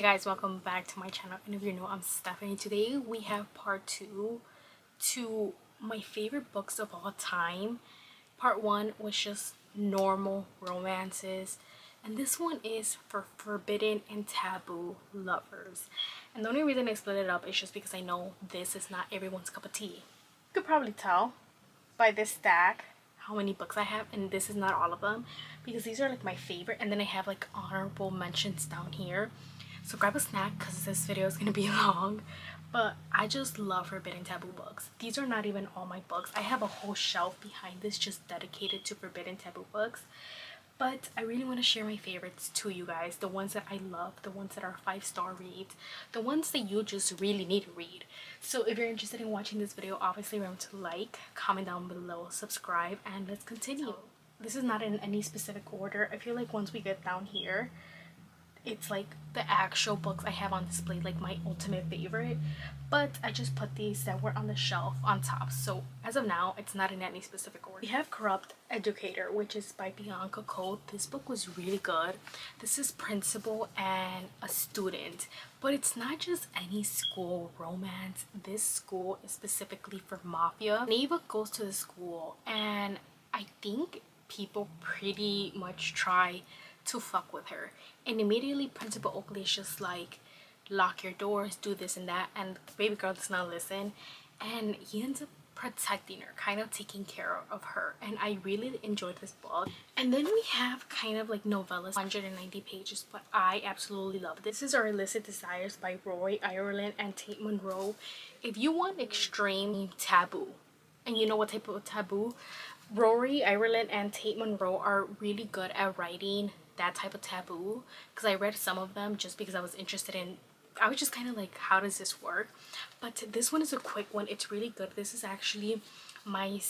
guys, welcome back to my channel. And if you know, I'm Stephanie. Today we have part 2 to my favorite books of all time. Part 1 was just normal romances, and this one is for forbidden and taboo lovers. And the only reason I split it up is just because I know this is not everyone's cup of tea. You could probably tell by this stack how many books I have, and this is not all of them because these are like my favorite, and then I have like honorable mentions down here. So grab a snack because this video is gonna be long, but I just love forbidden taboo books. These are not even all my books. I have a whole shelf behind this just dedicated to forbidden taboo books, but I really want to share my favorites to you guys, the ones that I love, the ones that are 5-star reads, the ones that you just really need to read. So if you're interested in watching this video, obviously remember to like, comment down below, subscribe, and let's continue. This is not in any specific order. I feel like once we get down here, it's like the actual books I have on display, like my ultimate favorite, but I just put these that were on the shelf on top. So as of now, it's not in any specific order. We have Corrupt Educator, which is by Bianca Cole. This book was really good. This is principal and a student, but it's not just any school romance. This school is specifically for mafia. Neva goes to the school, and I think people pretty much try to fuck with her, and immediately Principal Oakley is just like, lock your doors, do this and that, and the baby girl does not listen, and he ends up protecting her, kind of taking care of her, and I really enjoyed this book. And then we have kind of like novellas, 190 pages, but I absolutely love this. This is Our Illicit Desires by Rory Ireland and Tate Monroe. If you want extreme taboo, and you know what type of taboo, Rory Ireland and Tate Monroe are really good at writing that type of taboo, because I read some of them just because I was interested in, I was just kind of like, how does this work? But this one is a quick one. It's really good. This is actually my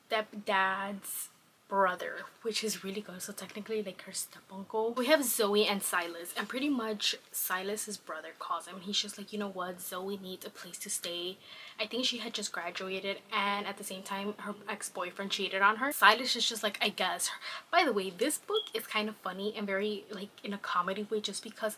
stepdad's brother, which is really good, so technically like her step uncle. We have Zoe and Silas, and pretty much Silas's brother calls him. He's just like, you know what, Zoe needs a place to stay. I think she had just graduated, and at the same time her ex-boyfriend cheated on her. Silas is just like, I guess. By the way, this book is kind of funny and very like in a comedy way, just because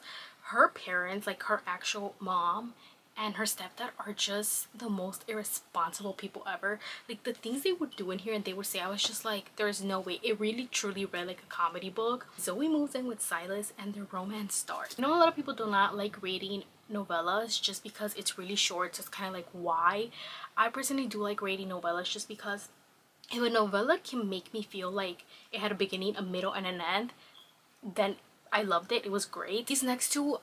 her parents, like her actual mom and her stepdad, are just the most irresponsible people ever. Like the things they would do in here and they would say, I was just like, there's no way. It really truly read like a comedy book. Zoe moves in with Silas and their romance starts. I know a lot of people do not like reading novellas just because it's really short, so it's kind of like, why? I personally do like reading novellas just because if a novella can make me feel like it had a beginning, a middle, and an end, then I loved it. It was great. These next two,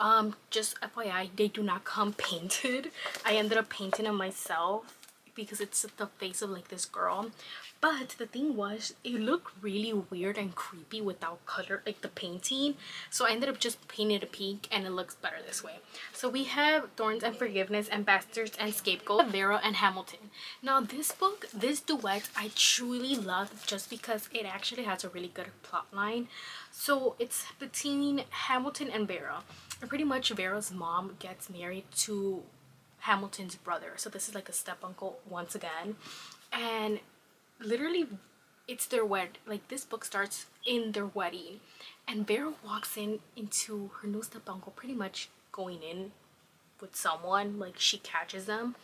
just FYI, they do not come painted. I ended up painting them myself because it's the face of like this girl. But the thing was, it looked really weird and creepy without color, like the painting. So I ended up just painting it pink, and it looks better this way. So we have Thorns and Forgiveness and Bastards and Scapegoat, Vera and Hamilton. Now this book, this duet, I truly love just because it actually has a really good plot line. So it's between Hamilton and Vera. And pretty much Vera's mom gets married to Hamilton's brother. So this is like a step uncle once again. And literally it's their wedding. Like this book starts in their wedding, and Vera walks into her new step uncle pretty much going in with someone, like she catches them,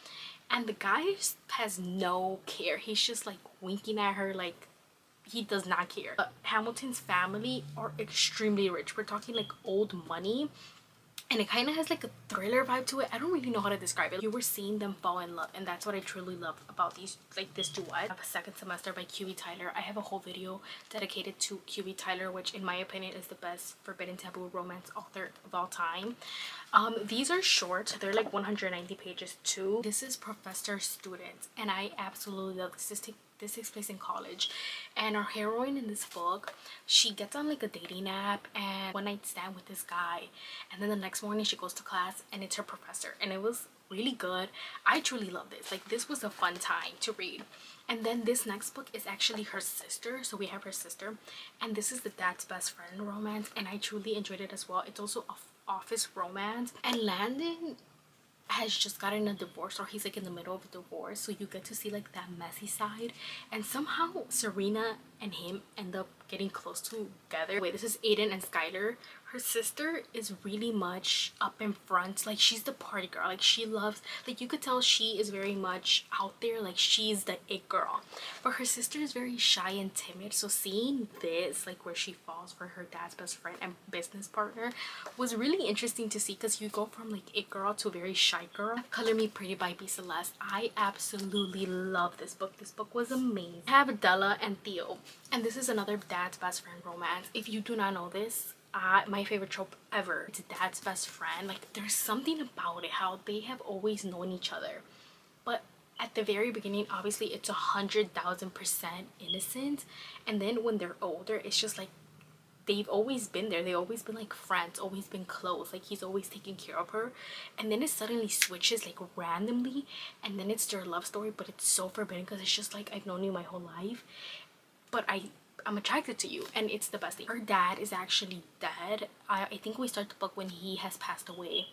and the guy just has no care. He's just like winking at her, like he does not care. But Hamilton's family are extremely rich. We're talking like old money, and it kind of has like a thriller vibe to it. I don't really know how to describe it. You were seeing them fall in love, and that's what I truly love about these, like this duet. I have a Second Semester by QB Tyler. I have a whole video dedicated to QB Tyler, which in my opinion is the best forbidden taboo romance author of all time. These are short. They're like 190 pages too. This is Professor Student, and I absolutely love this. This takes place in college, and our heroine in this book, she gets on like a dating app and one night stand with this guy, and then the next morning she goes to class and it's her professor, and it was really good. I truly love this. Like this was a fun time to read. And then this next book is actually her sister, so we have her sister, and this is the dad's best friend romance, and I truly enjoyed it as well. It's also a office romance, and Landon has just gotten a divorce, or he's like in the middle of a divorce, so you get to see like that messy side, and somehow Serena and him end up getting close together. Wait, this is Aiden and Skylar. Her sister is really much up in front, like she's the party girl, like she loves, like you could tell she is very much out there, like she's the it girl. But her sister is very shy and timid, so seeing this, like where she falls for her dad's best friend and business partner, was really interesting to see, because you go from like it girl to a very shy girl. Color Me Pretty by B. Celeste. I absolutely love this book. This book was amazing. I have Della and Theo, and this is another dad's best friend romance. If you do not know this, my favorite trope ever, it's dad's best friend. Like there's something about it, how they have always known each other, but at the very beginning obviously it's 100,000% innocent, and then when they're older it's just like they've always been there, they've always been like friends, always been close, like he's always taking care of her, and then it suddenly switches like randomly, and then it's their love story, but it's so forbidden because it's just like, I've known you my whole life, but I'm attracted to you, and it's the best thing. Her dad is actually dead. I think we start the book when he has passed away,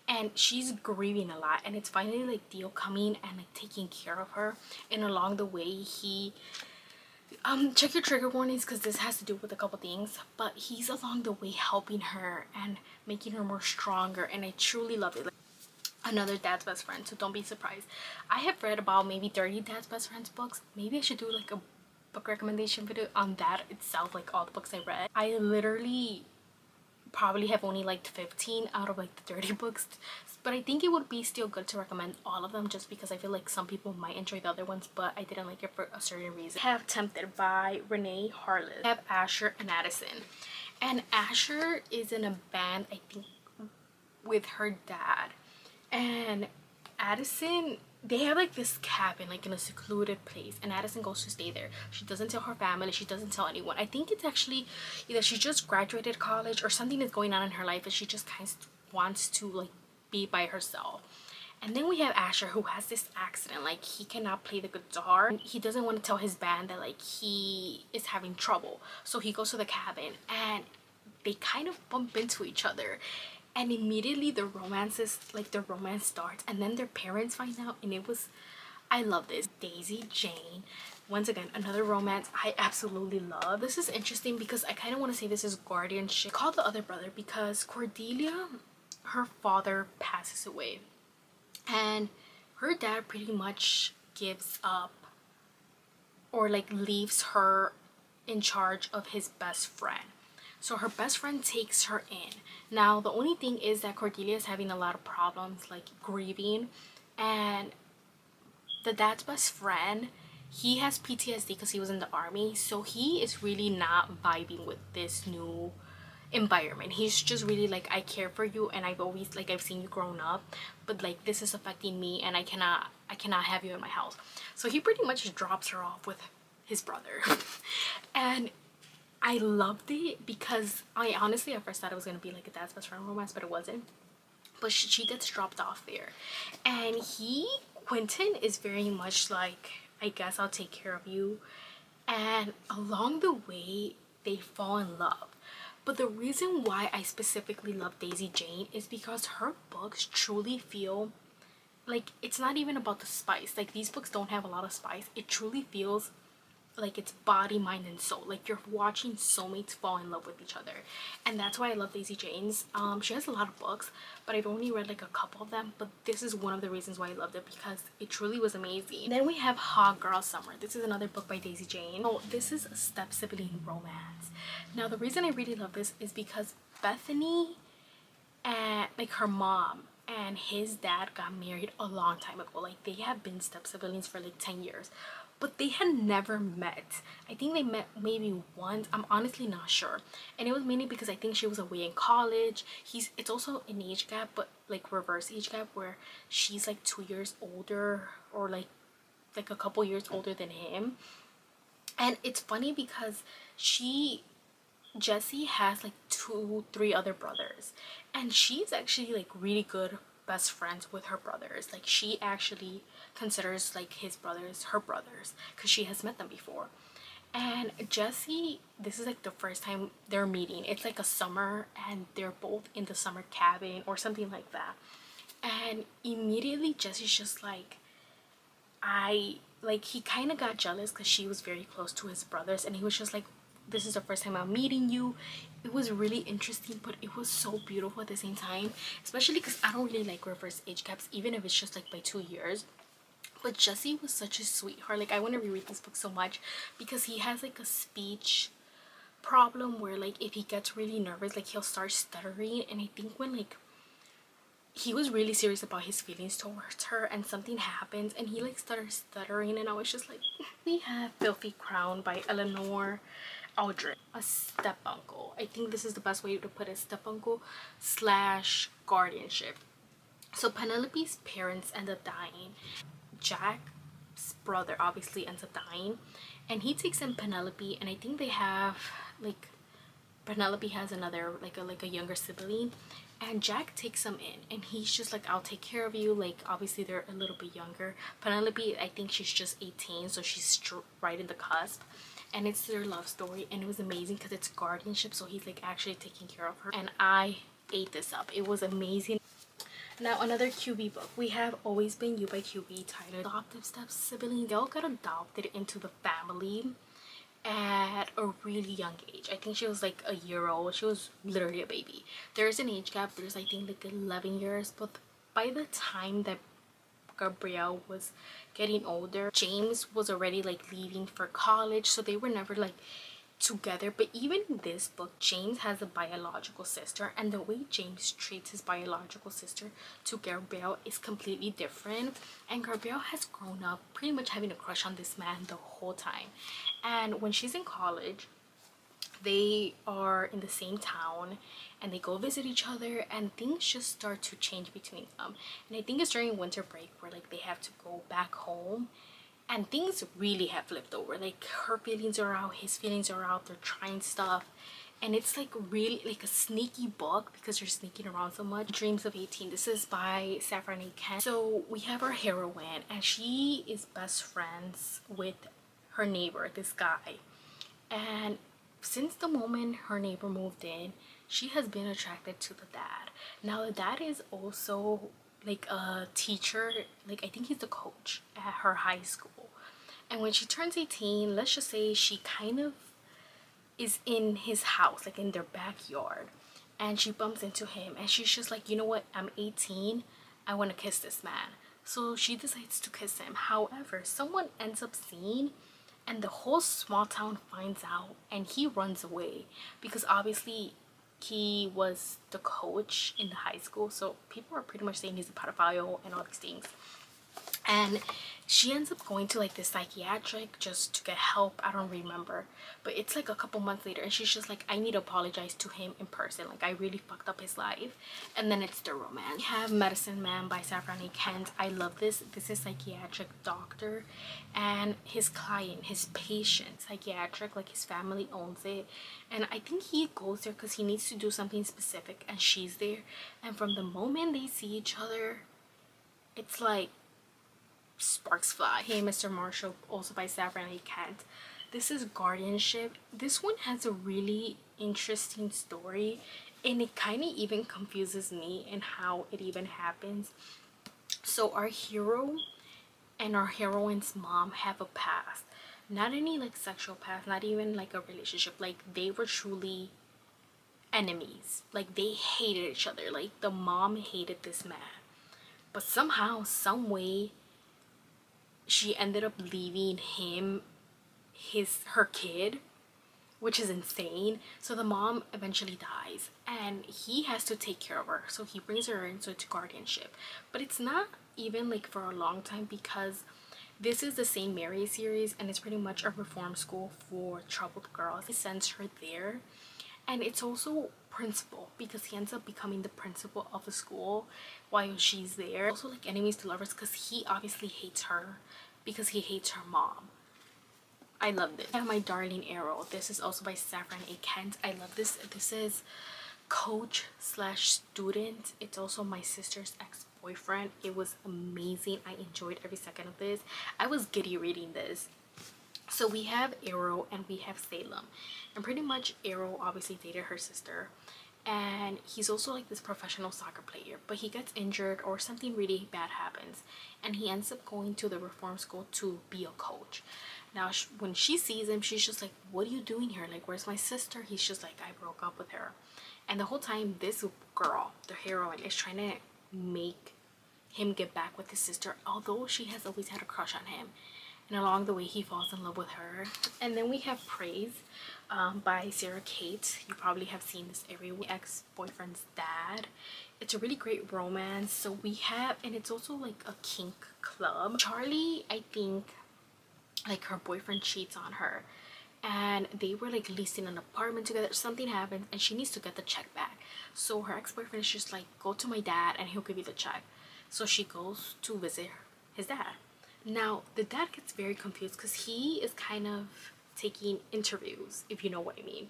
and she's grieving a lot, and it's finally like Theo coming and like taking care of her, and along the way he check your trigger warnings because this has to do with a couple things, but he's along the way helping her and making her more stronger, and I truly love it. Like, another dad's best friend, so don't be surprised. I have read about maybe 30 dad's best friends books. Maybe I should do like a book recommendation video on that itself, like all the books I read. I literally probably have only liked 15 out of like the 30 books, but I think it would be still good to recommend all of them, just because I feel like some people might enjoy the other ones, but I didn't like it for a certain reason. I have Tempted by Renee Harless. I have Asher and Addison, and Asher is in a band I think with her dad, and Addison, they have like this cabin like in a secluded place, and Addison goes to stay there. She doesn't tell her family, she doesn't tell anyone. I think it's actually either she just graduated college or something is going on in her life and she just kind of wants to like be by herself. And then we have Asher, who has this accident, like he cannot play the guitar. He doesn't want to tell his band that like he is having trouble, so he goes to the cabin and they kind of bump into each other, and immediately the romance starts, and then their parents find out, and it was, I love this. Daisy Jane, once again another romance I absolutely love. This is interesting because I kind of want to say this is guardianship. Call the other brother because Cordelia, her father passes away, and her dad pretty much gives up or like leaves her in charge of his best friend. So her best friend takes her in. Now the only thing is that Cordelia is having a lot of problems like grieving, and the dad's best friend, he has PTSD because he was in the army, so he is really not vibing with this new environment. He's just really like, I care for you and I've always like, I've seen you grown up, but like this is affecting me and I cannot have you in my house. So he pretty much drops her off with his brother. And I loved it because I honestly at first thought it was going to be like a dad's best friend romance, but it wasn't. But she gets dropped off there, and Quentin is very much like, I guess I'll take care of you, and along the way they fall in love. But the reason why I specifically love Daisy Jane is because her books truly feel like it's not even about the spice. Like these books don't have a lot of spice. It truly feels like it's body, mind, and soul. Like you're watching soulmates fall in love with each other, and that's why I love Daisy Jane's. She has a lot of books, but I've only read like a couple of them, but this is one of the reasons why I loved it, because it truly was amazing. Then we have Hot Girl Summer. This is another book by Daisy Jane. Oh, this is a step sibling romance. Now the reason I really love this is because Bethany and like her mom and his dad got married a long time ago. Like they have been step siblings for like 10 years, but they had never met. I think they met maybe once. I'm honestly not sure, and it was mainly because I think she was away in college. It's also an age gap, but like reverse age gap, where she's like 2 years older or like a couple years older than him. And it's funny because Jessie has like 2-3 other brothers, and she's actually like really good best friends with her brothers. Like she actually considers like his brothers her brothers because she has met them before. And Jessie, this is like the first time they're meeting. It's like a summer and they're both in the summer cabin or something like that, and immediately Jessie's just like, I like he kind of got jealous because she was very close to his brothers, and he was just like, this is the first time I'm meeting you. It was really interesting, but it was so beautiful at the same time, especially because I don't really like reverse age gaps, even if it's just like by 2 years. But Jesse was such a sweetheart. Like, I want to reread this book so much because he has like a speech problem where like if he gets really nervous, like he'll start stuttering. And I think when like he was really serious about his feelings towards her and something happens and he like started stuttering, and I was just like we have Filthy Crown by Eleanor Aldrich. A step uncle, I think this is the best way to put it, step uncle slash guardianship. So Penelope's parents end up dying. Jack's brother obviously ends up dying, and he takes in Penelope, and I think they have like Penelope has another like a younger sibling, and Jack takes him in and he's just like, I'll take care of you. Like obviously they're a little bit younger. Penelope, I think she's just 18, so she's right in the cusp, and it's their love story, and it was amazing because it's guardianship, so he's like actually taking care of her, and I ate this up. It was amazing. Now another QB book, we have Always Been You by QB. Tyler, adoptive step sibling, they all got adopted into the family at a really young age. I think she was like a year old. She was literally a baby. There's an age gap. There's I think like 11 years, but by the time that Gabrielle was getting older, James was already like leaving for college, so they were never like together. But even in this book, James has a biological sister, and the way James treats his biological sister to Gabrielle is completely different, and Gabrielle has grown up pretty much having a crush on this man the whole time. And when she's in college, they are in the same town and they go visit each other, and things just start to change between them. And I think it's during winter break where like they have to go back home, and things really have flipped over. Like her feelings are out, his feelings are out, they're trying stuff, and it's like really like a sneaky book because you're sneaking around so much. Dreams of 18, this is by Saffron A. Kent. So we have our heroine, and she is best friends with her neighbor, this guy, and since the moment her neighbor moved in, she has been attracted to the dad. Now the dad is also like a teacher, like I think he's the coach at her high school. And when she turns 18, let's just say she kind of is in his house, like in their backyard, and she bumps into him, and she's just like, you know what, I'm 18, I want to kiss this man. So she decides to kiss him. However, someone ends up seeing, and the whole small town finds out, and he runs away because obviously he was the coach in the high school, so people are pretty much saying he's a pedophile and all these things. And she ends up going to like the psychiatric just to get help. I don't remember, but it's like a couple months later, and she's just like, I need to apologize to him in person, like I really fucked up his life. And then it's the romance. We have Medicine Man by Saffron A. Kent. I love this. This is psychiatric doctor and his client, his patient, psychiatric, like his family owns it, and I think he goes there because he needs to do something specific, and she's there. And from the moment they see each other, it's like sparks fly. Hey Mr. Marshall, also by Saffron A. Kent. This is guardianship. This one has a really interesting story, and it kind of even confuses me in how it even happens. So our hero and our heroine's mom have a past, not any like sexual past, not even like a relationship, like they were truly enemies, like they hated each other, like the mom hated this man, but somehow, some way, she ended up leaving him her kid, which is insane. So the mom eventually dies, and he has to take care of her, so he brings her into guardianship. But it's not even like for a long time, because this is the St. Mary series, and it's pretty much a reform school for troubled girls. He sends her there, and it's also principal because he ends up becoming the principal of the school while she's there. Also like enemies to lovers because he obviously hates her because he hates her mom. I love this. I have My Darling Arrow. This is also by Saffron A. Kent. I love this. This is coach slash student. It's also my sister's ex-boyfriend. It was amazing. I enjoyed every second of this. I was giddy reading this. So we have Arrow and we have Salem, and pretty much Arrow obviously dated her sister, and he's also like this professional soccer player, but he gets injured or something really bad happens, and he ends up going to the reform school to be a coach. Now when she sees him, she's just like, what are you doing here? Like, where's my sister? He's just like, I broke up with her. And the whole time this girl, the heroine, is trying to make him get back with his sister, although she has always had a crush on him. And along the way he falls in love with her. And then we have Praise by Sarah Kate. You probably have seen this everywhere. Ex-boyfriend's dad. It's a really great romance. So we have, and it's also like a kink club. Charlie, I think, like, her boyfriend cheats on her, and they were like leasing an apartment together. Something happened and she needs to get the check back. So her ex-boyfriend is just like, go to my dad and he'll give you the check. So she goes to visit his dad. Now the dad gets very confused because he is kind of taking interviews, if you know what I mean,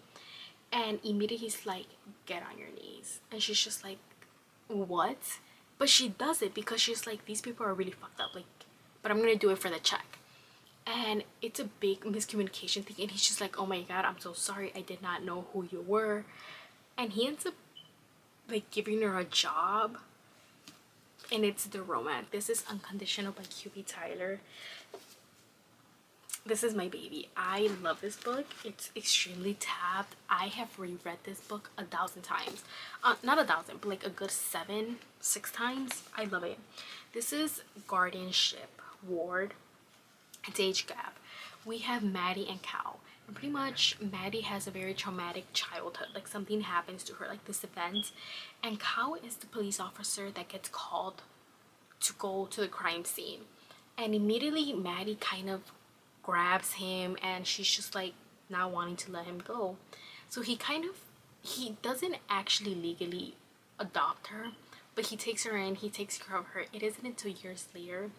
and immediately he's like, get on your knees. And she's just like, what? But she does it because she's like, these people are really fucked up, like, but I'm gonna do it for the check. And it's a big miscommunication thing, and he's just like, oh my god, I'm so sorry, I did not know who you were. And he ends up like giving her a job, and it's the romance. This is Unconditional by QB Tyler. This is my baby. I love this book. It's extremely tabbed. I have reread this book 1,000 times. Not 1,000, but like a good 6 times. I love it. This is Guardianship Ward. It's age gap. We have Maddie and Cal, and pretty much Maddie has a very traumatic childhood. Like, something happens to her, like this event, and Cal is the police officer that gets called to go to the crime scene. And immediately Maddie kind of grabs him, and she's just like not wanting to let him go. So he doesn't actually legally adopt her, but he takes her in, he takes care of her. It isn't until years later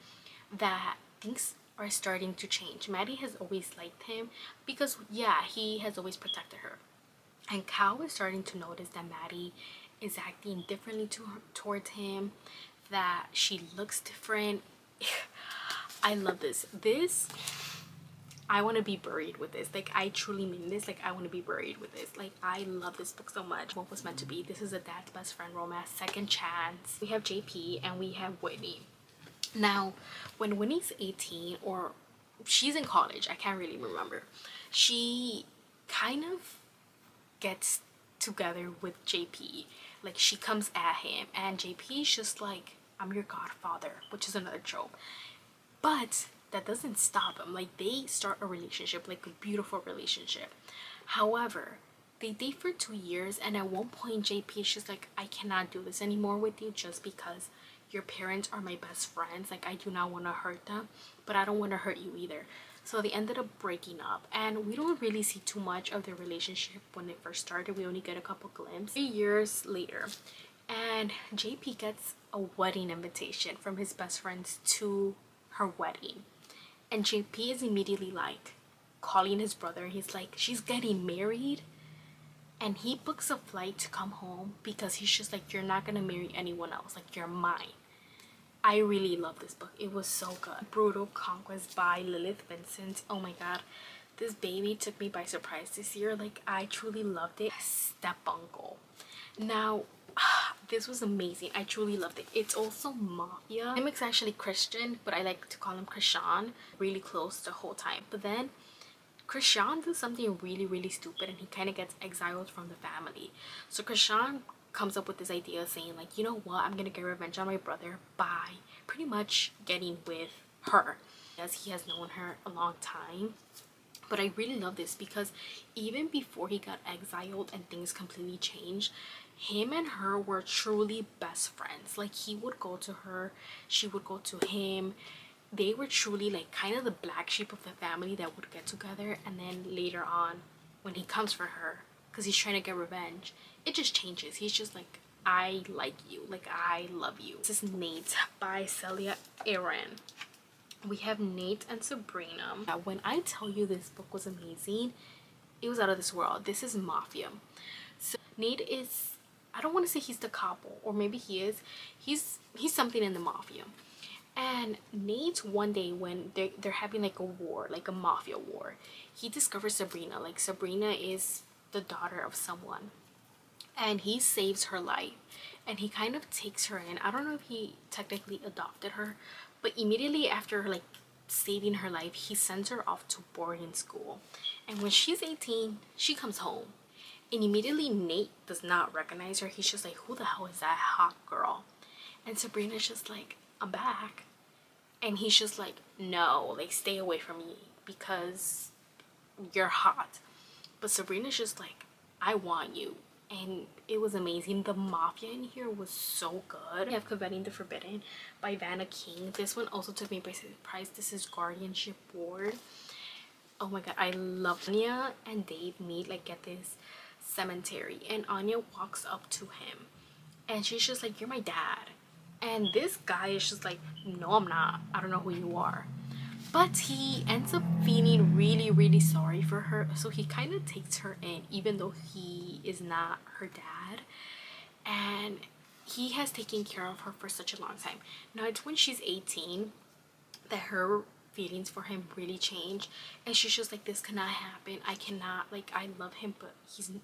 that things are starting to change. Maddie has always liked him because, yeah, he has always protected her, and Cal is starting to notice that Maddie is acting differently towards him, that she looks different. I love this. I want to be buried with this. Like, I truly mean this. Like, I want to be buried with this. Like, I love this book so much. What was meant to be. This is a dad's best friend romance, second chance. We have JP and we have Whitney. Now, when Winnie's 18, or she's in college, I can't really remember, she kind of gets together with JP. Like, she comes at him, and JP is just like, I'm your godfather, which is another trope. But that doesn't stop him. Like, they start a relationship, like a beautiful relationship. However, they date for 2 years, and at one point JP is just like, I cannot do this anymore with you just because your parents are my best friends. Like, I do not want to hurt them, but I don't want to hurt you either. So they ended up breaking up, and we don't really see too much of their relationship when it first started. We only get a couple glimpses. 3 years later, and JP gets a wedding invitation from his best friends to her wedding, and JP is immediately like calling his brother. He's like, she's getting married, and he books a flight to come home because he's just like, you're not gonna marry anyone else, like, you're mine. I really love this book. It was so good. Brutal Conquest by Lilith Vincent. Oh my god, this baby took me by surprise this year. Like, I truly loved it. Step Uncle. Now, this was amazing. I truly loved it. It's also mafia. I'm actually Christian, but I like to call him Krishan. Really close the whole time. But then Krishan does something really stupid, and he kind of gets exiled from the family. So Krishan comes up with this idea saying, like, you know what, I'm gonna get revenge on my brother by pretty much getting with her, as he has known her a long time. But I really love this because even before he got exiled and things completely changed, him and her were truly best friends. Like, he would go to her, she would go to him. They were truly like kind of the black sheep of the family that would get together. And then later on, when he comes for her because he's trying to get revenge, it just changes. He's just like, I like you, like, I love you. This is Nate by Celia Aaron. We have Nate and Sabrina. Now, when I tell you this book was amazing, it was out of this world. This is mafia. So Nate is, I don't want to say he's the capo, or maybe he is. He's something in the mafia. And Nate, one day when they're having like a war, like a mafia war, he discovers Sabrina. Like, Sabrina is the daughter of someone. and he saves her life, and he kind of takes her in. I don't know if he technically adopted her, but immediately after like saving her life, he sends her off to boarding school. And when she's 18, she comes home, and immediately Nate does not recognize her. He's just like, who the hell is that hot girl? And Sabrina's just like, I'm back. And he's just like, no, like, stay away from me because you're hot. But Sabrina's just like, I want you. And it was amazing. The mafia in here was so good. We have Coveting the Forbidden by Vanna King. This one also took me by surprise. This is Guardianship Ward. Oh my god, I love Anya and Dave meet like at this cemetery, and Anya walks up to him and she's just like, you're my dad. And this guy is just like, no, I'm not. I don't know who you are. But he ends up feeling really sorry for her, so he kind of takes her in even though he is not her dad, and he has taken care of her for such a long time. Now it's when she's 18 that her feelings for him really change, and she's just like, this cannot happen. I cannot, like, I love him, but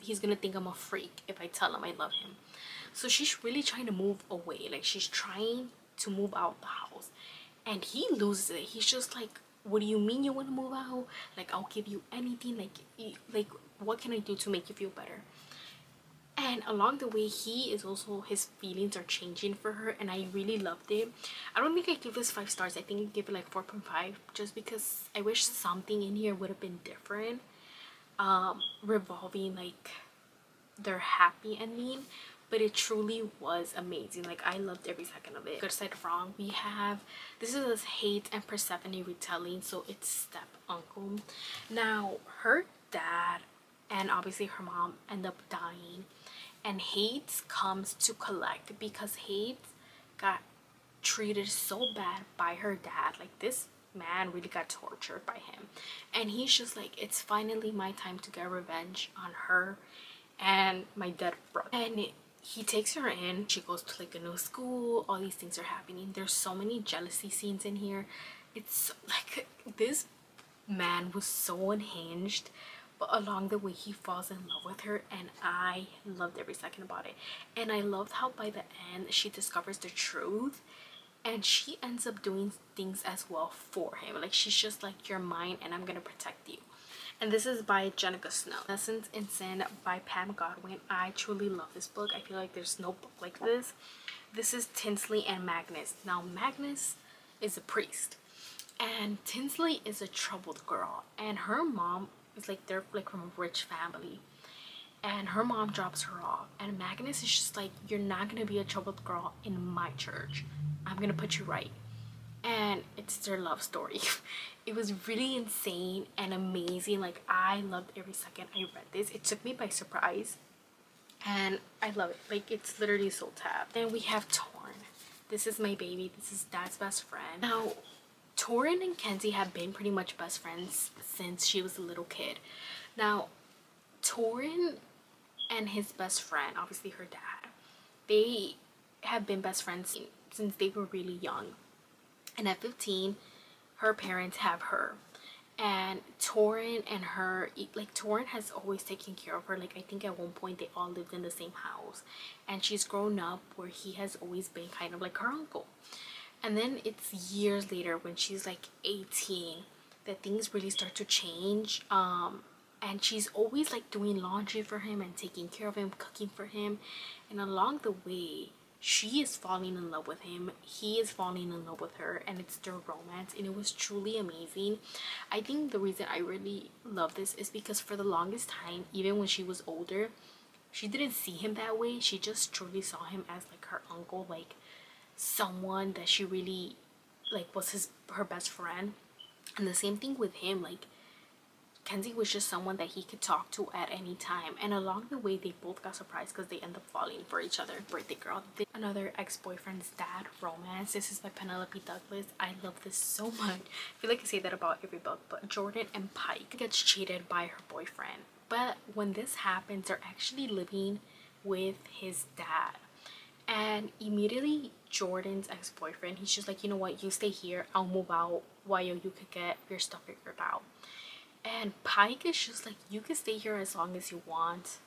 he's gonna think I'm a freak if I tell him I love him. So she's really trying to move away, like she's trying to move out the house, and he loses it. He's just like, what do you mean you want to move out? Like, I'll give you anything. Like what can I do to make you feel better? And along the way, he is also, his feelings are changing for her, and I really loved it. I don't think I give this 5 stars. I think I give it like 4.5, just because I wish something in here would have been different, revolving like their happy ending. But it truly was amazing. Like, I loved every second of it. Good Side Wrong, we have, this is a Hate and Persephone retelling, so it's step uncle. Now her dad and obviously her mom end up dying, and Hate comes to collect because Hate got treated so bad by her dad. Like, this man really got tortured by him, and he's just like, it's finally my time to get revenge on her and my dead brother. And he takes her in. She goes to like a new school. All these things are happening. There's so many jealousy scenes in here. It's like, this man was so unhinged, but along the way he falls in love with her, and I loved every second about it. And I loved how by the end she discovers the truth, and she ends up doing things as well for him. Like, she's just like, you're mine and I'm gonna protect you. And this is by Jenica Snow. Lessons in Sin by Pam Godwin. I truly love this book. I feel like there's no book like this. This is Tinsley and Magnus. Now Magnus is a priest, and Tinsley is a troubled girl, and her mom is like, they're like from a rich family, and her mom drops her off, and Magnus is just like, you're not gonna be a troubled girl in my church. I'm gonna put you right. And it's their love story. It was really insane and amazing. Like, I loved every second I read this. It took me by surprise, and I love it. Like, it's literally so tapped. Then we have Torn. This is my baby. This is Dad's best friend. Now Torrin and Kenzie have been pretty much best friends since she was a little kid. Now Torrin and his best friend, obviously her dad, they have been best friends since they were really young. And at 15, her parents have her. And Torrin and her, like, Torrin has always taken care of her. Like, I think at one point they all lived in the same house. And she's grown up where he has always been kind of like her uncle. And then it's years later when she's like 18 that things really start to change. And she's always like doing laundry for him and taking care of him, cooking for him. And along the way, she is falling in love with him, he is falling in love with her, and it's their romance, and it was truly amazing. I think the reason I really love this is because for the longest time, even when she was older, she didn't see him that way. She just truly saw him as like her uncle, like someone that she really like was her best friend. And the same thing with him, like Kenzie was just someone that he could talk to at any time. And along the way, they both got surprised because they end up falling for each other. Birthday Girl. Another ex-boyfriend's dad romance. This is by Penelope Douglas. I love this so much. I feel like I say that about every book, but Jordan and Pike gets cheated by her boyfriend. But when this happens, they're actually living with his dad. And immediately Jordan's ex-boyfriend, he's just like, you know what, you stay here, I'll move out while you could get your stuff figured out. And Pike is just like, you can stay here as long as you want.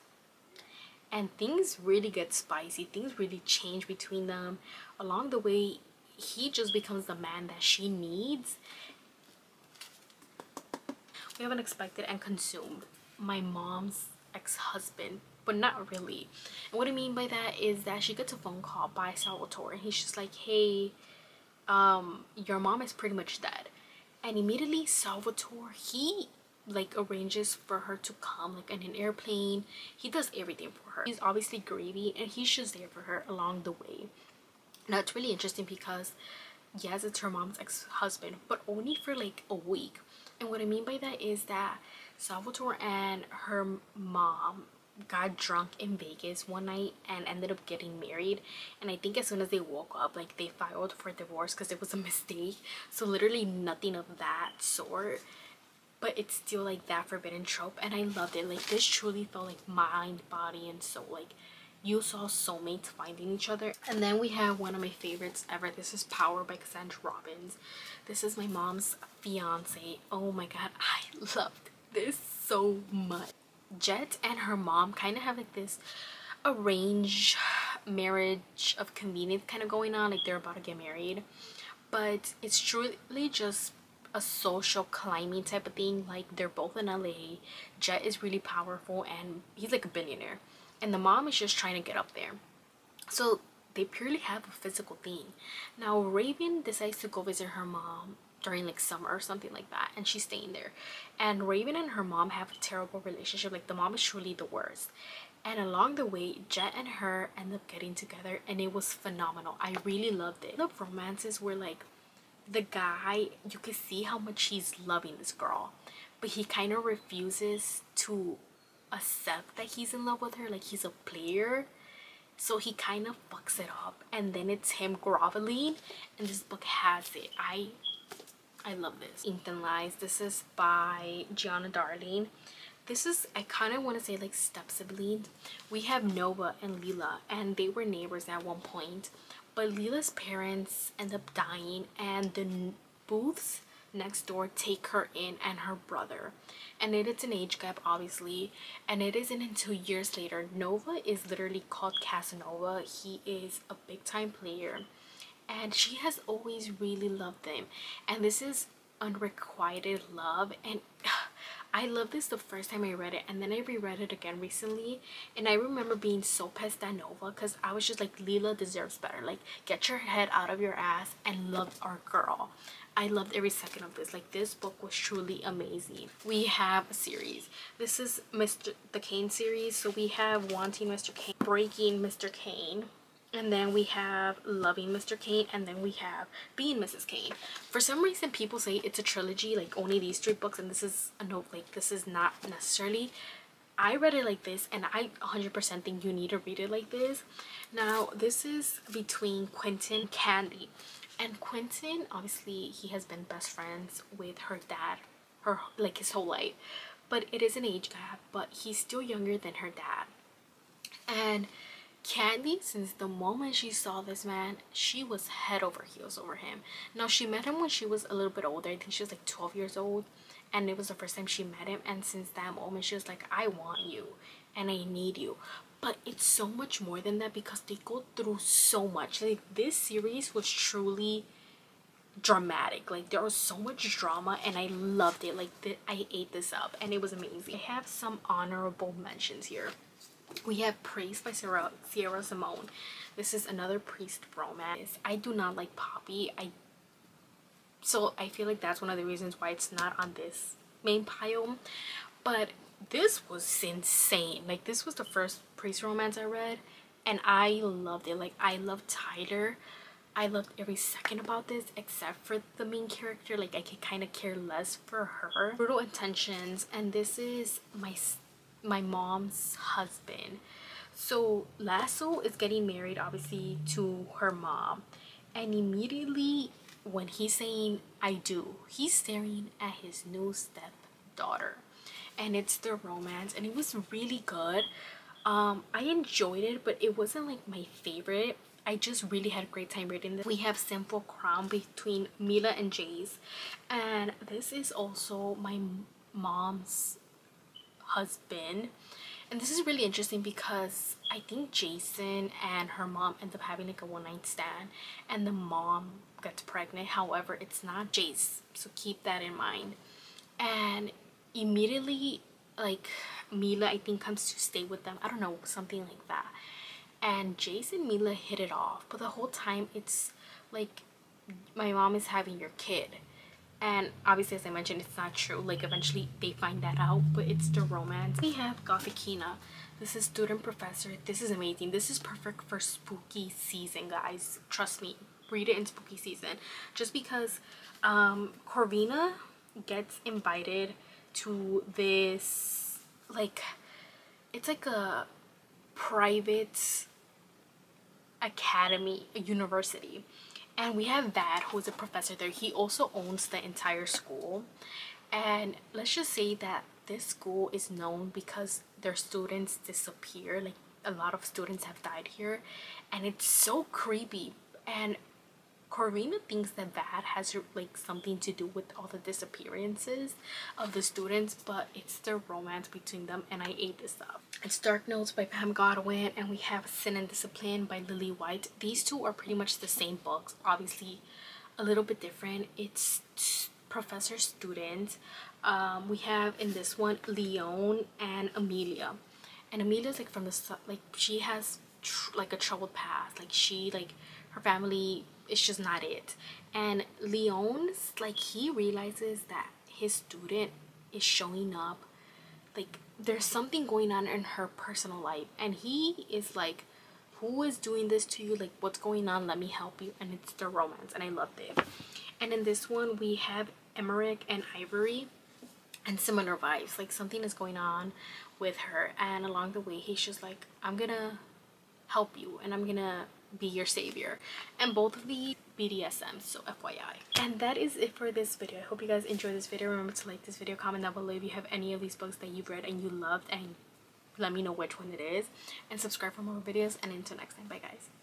and things really get spicy, things really change between them. Along the way, he just becomes the man that she needs. We haven't expected and consumed my mom's ex-husband, but not really. And what I mean by that is that she gets a phone call by Salvatore, and he's just like, hey, your mom is pretty much dead. And immediately Salvatore, he like arranges for her to come like in an airplane. He does everything for her. He's obviously grieving, and he's just there for her along the way. Now it's really interesting because yes, it's her mom's ex-husband, but only for like a week. And what I mean by that is that Salvatore and her mom got drunk in Vegas one night and ended up getting married. And I think as soon as they woke up, like, they filed for divorce because it was a mistake. So literally nothing of that sort, but it's still like that forbidden trope, and I loved it. Like, this truly felt like mind, body, and soul. Like, you saw soulmates finding each other. And then we have one of my favorites ever. This is Power by Cassandra Robbins. This is my mom's fiance. Oh my god, I loved this so much. Jet and her mom kind of have like this arranged marriage of convenience kind of going on. Like, they're about to get married, but it's truly just a social climbing type of thing. Like, they're both in LA. Jet is really powerful and he's like a billionaire, and the mom is just trying to get up there. So they purely have a physical thing. Now Raven decides to go visit her mom during like summer or something like that, and she's staying there. And Raven and her mom have a terrible relationship. Like, the mom is truly the worst. And along the way, Jet and her end up getting together, and it was phenomenal. I really loved it. The romances were like, the guy, you can see how much he's loving this girl, but he kind of refuses to accept that he's in love with her. Like, he's a player, so he kind of fucks it up, and then it's him groveling, and this book has it. I love this. Ink and Lies. This is by Gianna Darling. This is, I kind of want to say like step siblings. We have Nova and Leela, and they were neighbors at one point, but Leela's parents end up dying, and the Booths next door take her in and her brother, and it's an age gap obviously, and it isn't until years later. Nova is literally called Casanova. He is a big time player, and she has always really loved him, and this is unrequited love. And I love this the first time I read it, and then I reread it again recently, and I remember being so pissed at Nova because I was just like, Leela deserves better. Like, get your head out of your ass and love our girl. I loved every second of this. Like, this book was truly amazing. We have a series. This is the Kane series. So we have Wanting Mr. Kane, Breaking Mr. Kane, and then we have Loving Mr. Kane, and then we have Being Mrs. Kane. For some reason, people say it's a trilogy, like only these 3 books, and this is a note, like, this is not necessarily. I read it like this, and I 100% think you need to read it like this. Now, this is between Quentin and Candy. And Quentin, obviously, he has been best friends with her dad, like his whole life. But it is an age gap, but he's still younger than her dad. And Candy, since the moment she saw this man, she was head over heels over him. Now, she met him when she was a little bit older. I think she was like 12 years old, and it was the first time she met him. And since that moment, she was like, I want you and I need you. But it's so much more than that because they go through so much. Like, this series was truly dramatic. Like, there was so much drama, and I loved it. Like, I ate this up, and it was amazing. I have some honorable mentions here. We have Priest by Sierra Simone. This is another priest romance. I do not like Poppy. So I feel like that's one of the reasons why it's not on this main pile. But this was insane. Like, this was the first priest romance I read, and I loved it. Like, I loved Tyler. I loved every second about this, except for the main character. Like, I could kind of care less for her. Brutal Intentions, and this is my mom's husband. So Lasso is getting married obviously to her mom, and immediately when he's saying I do, he's staring at his new stepdaughter, and it's the romance, and it was really good. I enjoyed it, but it wasn't like my favorite. I just really had a great time reading this. We have Sinful Crown between Mila and Jace, and this is also my mom's husband. And this is really interesting because I think Jason and her mom end up having like a one-night stand, and the mom gets pregnant. However, it's not Jace, so keep that in mind. And immediately, like, Mila, I think, comes to stay with them. I don't know, something like that. And Jace and Mila hit it off, but the whole time it's like, my mom is having your kid. And obviously, as I mentioned, it's not true. Like, eventually they find that out, but it's the romance. We have Gothikina. This is student professor. This is amazing. This is perfect for spooky season, guys. Trust me, read it in spooky season. Just because Corvina gets invited to this, like, it's like a private academy, a university. And we have Vad, who is a professor there. He also owns the entire school. And let's just say that this school is known because their students disappear. Like, a lot of students have died here. And it's so creepy. And Corvina thinks that Vad has like something to do with all the disappearances of the students, but it's the romance between them, and I ate this up. It's Dark Notes by Pam Godwin, and we have Sin and Discipline by Lily White. These two are pretty much the same books, obviously a little bit different. It's professor student. We have in this one Leon and Amelia, and Amelia's like from the, like, she has like a troubled past. Like, she, like, her family, it's just not it. And Leon's, like, he realizes that his student is showing up, like, there's something going on in her personal life, and he is like, who is doing this to you? Like, what's going on? Let me help you. And it's the romance, and I loved it. And in this one we have Emmerich and Ivory, and similar vibes. Like, something is going on with her, and along the way he's just like, I'm gonna help you and I'm gonna be your savior. And both of the BDSM, so FYI. And that is it for this video. I hope you guys enjoyed this video. Remember to like this video, comment down below if you have any of these books that you've read and you loved, and let me know which one it is, and subscribe for more videos. And until next time, bye guys.